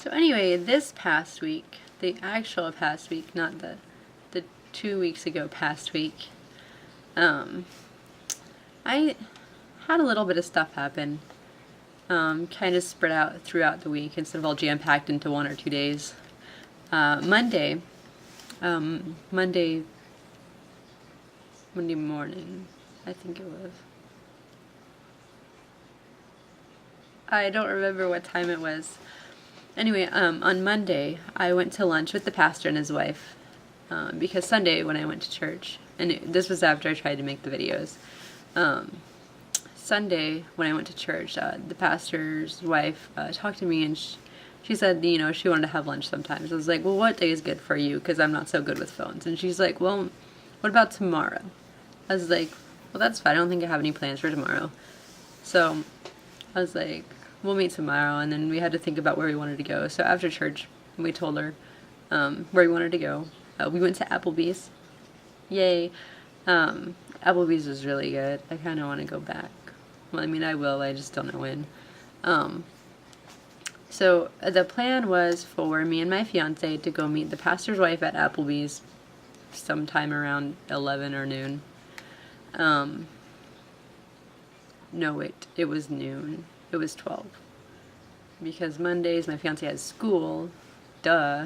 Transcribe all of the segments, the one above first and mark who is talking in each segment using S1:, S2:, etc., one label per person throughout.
S1: So anyway, this past week, the actual past week, not the 2 weeks ago past week, I had a little bit of stuff happen, kind of spread out throughout the week instead of all jam-packed into 1 or 2 days. Monday morning, I think it was. I don't remember what time it was. Anyway, on Monday, I went to lunch with the pastor and his wife, because Sunday when I went to church, and this was after I tried to make the videos, Sunday when I went to church, the pastor's wife talked to me, and she said, you know, she wanted to have lunch sometimes. I was like, well, what day is good for you? Because I'm not so good with phones. And she's like, well, what about tomorrow? I was like, well, that's fine. I don't think I have any plans for tomorrow. So I was like, we'll meet tomorrow. And then we had to think about where we wanted to go. So after church, we told her where we wanted to go. We went to Applebee's. Yay. Applebee's was really good. I kind of want to go back. Well, I mean, I will. I just don't know when. So the plan was for me and my fiance to go meet the pastor's wife at Applebee's sometime around 11 or noon. No, wait, it was noon. It was 12. Because Mondays my fiance has school, duh,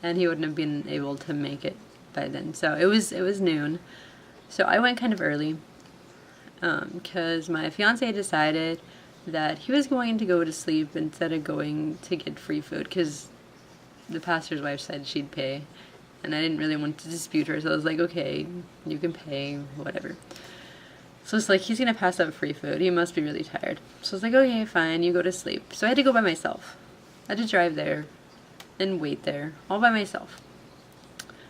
S1: and he wouldn't have been able to make it by then. So it was noon. So I went kind of early, because my fiance decided that he was going to go to sleep instead of going to get free food, because the pastor's wife said she'd pay, and I didn't really want to dispute her, so I was like, okay, you can pay, whatever. So it's like, he's gonna pass up free food, he must be really tired. So I was like, okay, fine, you go to sleep. So I had to go by myself. I had to drive there and wait there, all by myself.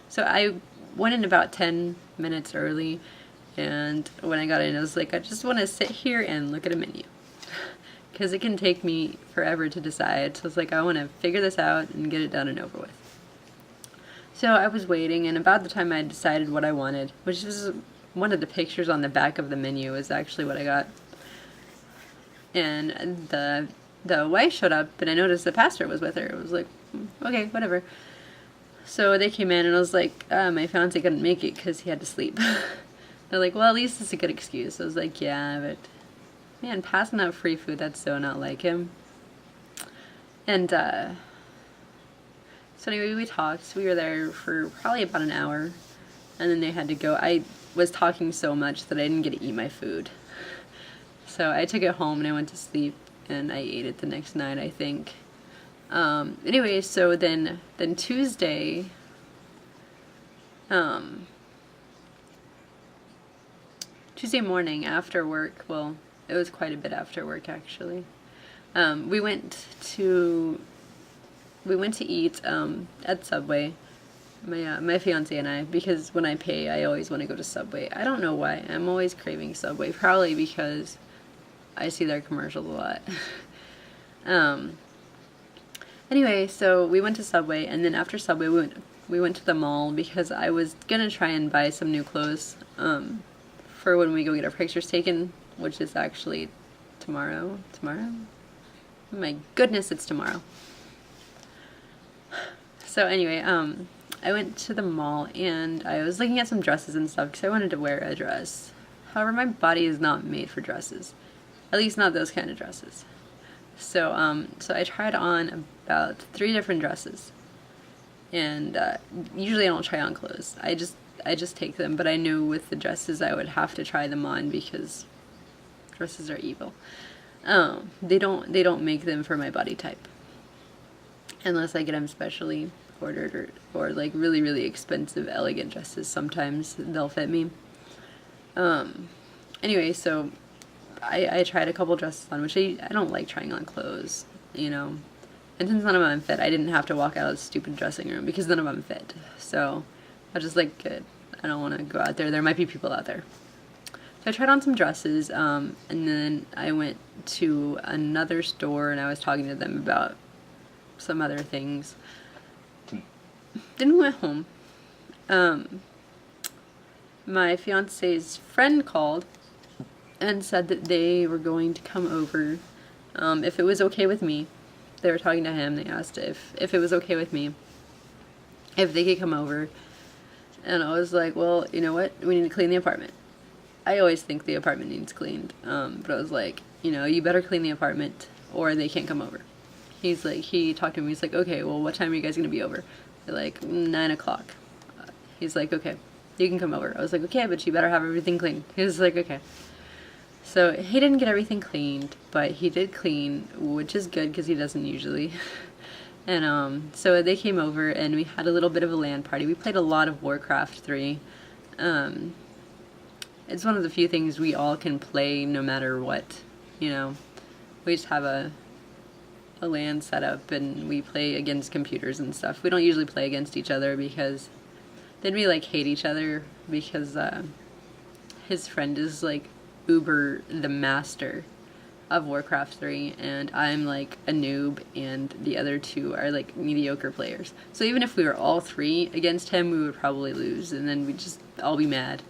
S1: So I went in about 10 minutes early, and when I got in, I was like, I just want to sit here and look at a menu, because it can take me forever to decide. So I was like, I want to figure this out and get it done and over with. So I was waiting, and about the time I decided what I wanted, which is one of the pictures on the back of the menu is actually what I got. And the wife showed up, and I noticed the pastor was with her. I was like, okay, whatever. So they came in, and I was like, my fiance couldn't make it because he had to sleep. They're like, well, at least it's a good excuse. I was like, yeah, but man, passing out free food, that's so not like him. And so anyway, we talked. We were there for probably about an hour, and then they had to go. I was talking so much that I didn't get to eat my food. So I took it home and I went to sleep, and I ate it the next night, I think. Anyway, so then Tuesday, Tuesday morning after work, well, it was quite a bit after work actually, we went to eat at Subway, my fiance and I, because when I pay, I always want to go to Subway. I don't know why. I'm always craving Subway, probably because I see their commercials a lot. Anyway, so we went to Subway, and then after Subway, we went to the mall because I was gonna try and buy some new clothes for when we go get our pictures taken, which is actually tomorrow. Tomorrow? Oh my goodness, it's tomorrow. So anyway, I went to the mall, and I was looking at some dresses and stuff because I wanted to wear a dress. However, my body is not made for dresses. At least not those kind of dresses. So so I tried on about 3 different dresses. And usually I don't try on clothes. I just take them, but I knew with the dresses I would have to try them on because dresses are evil. They don't make them for my body type. Unless I get them specially ordered, or like really, really expensive, elegant dresses. Sometimes they'll fit me. Anyway, so I tried a couple dresses on, which I don't like trying on clothes, you know. And since none of them fit, I didn't have to walk out of the stupid dressing room because none of them fit. So I was just like, good. I don't want to go out there. There might be people out there. So I tried on some dresses, and then I went to another store, and I was talking to them about some other things. Then we went home. My fiance's friend called and said that they were going to come over, if it was okay with me, they were talking to him. They asked if it was okay with me, if they could come over. And I was like, well, you know what? We need to clean the apartment. I always think the apartment needs cleaned. But I was like, you know, you better clean the apartment or they can't come over. He's like, he talked to me. He's like, okay, well, what time are you guys going to be over? They're like, 9 o'clock. He's like, okay, you can come over. I was like, okay, but you better have everything cleaned. He was like, okay. So he didn't get everything cleaned, but he did clean, which is good because he doesn't usually. And so they came over and we had a little bit of a LAN party. We played a lot of Warcraft 3. It's one of the few things we all can play no matter what, you know. We just have a LAN set up and we play against computers and stuff. We don't usually play against each other because then we like hate each other because his friend is like uber the master of Warcraft 3 and I'm like a noob and the other two are like mediocre players. So even if we were all three against him, we would probably lose and then we'd just all be mad.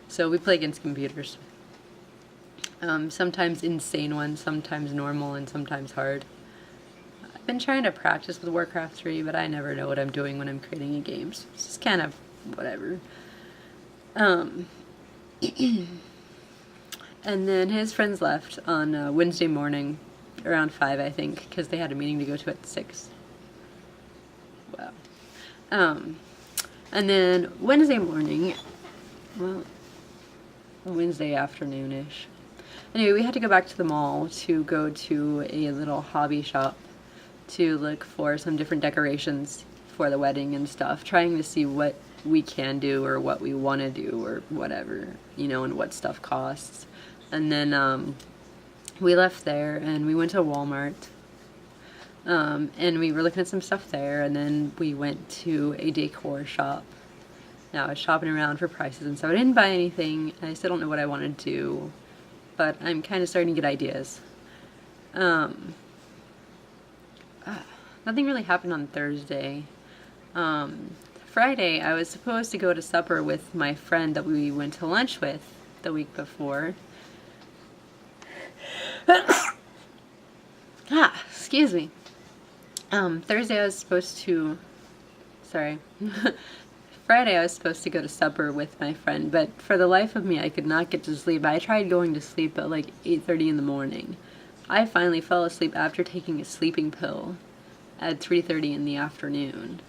S1: So we play against computers. Sometimes insane ones, sometimes normal, and sometimes hard. I've been trying to practice with Warcraft 3, but I never know what I'm doing when I'm creating a game. So it's just kind of whatever. And then his friends left on Wednesday morning, around 5, I think, because they had a meeting to go to at 6. Wow. And then Wednesday morning, well, Wednesday afternoon-ish. Anyway, we had to go back to the mall to go to a little hobby shop to look for some different decorations for the wedding and stuff, trying to see what we can do or what we want to do or whatever, you know, and what stuff costs. And then we left there and we went to Walmart and we were looking at some stuff there, and then we went to a decor shop. Now I was shopping around for prices and stuff. I didn't buy anything. I still don't know what I want to do, but I'm kind of starting to get ideas. Nothing really happened on Thursday. Friday I was supposed to go to supper with my friend that we went to lunch with the week before. Excuse me. Thursday I was supposed to, sorry. Friday I was supposed to go to supper with my friend, but for the life of me I could not get to sleep. I tried going to sleep at like 8:30 in the morning. I finally fell asleep after taking a sleeping pill at 3:30 in the afternoon.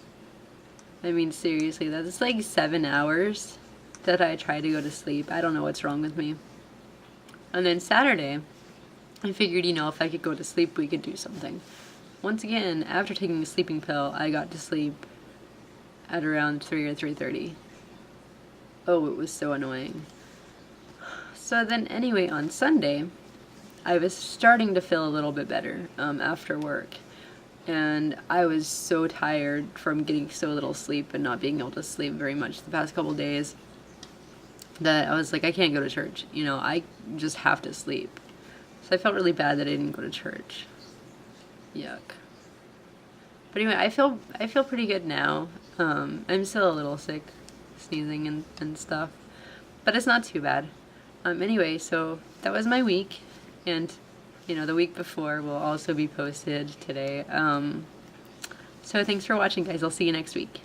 S1: I mean, seriously, that's like 7 hours that I tried to go to sleep. I don't know what's wrong with me. And then Saturday, I figured, you know, if I could go to sleep, we could do something. Once again, after taking a sleeping pill, I got to sleep at around 3 or 3:30. Oh, it was so annoying. So then anyway, on Sunday, I was starting to feel a little bit better after work. And I was so tired from getting so little sleep and not being able to sleep very much the past couple days that I was like, I can't go to church. You know, I just have to sleep. So I felt really bad that I didn't go to church. Yuck. But anyway, I feel pretty good now. I'm still a little sick, sneezing and stuff, but it's not too bad. Anyway, so that was my week, and you know, the week before will also be posted today. So thanks for watching, guys. I'll see you next week.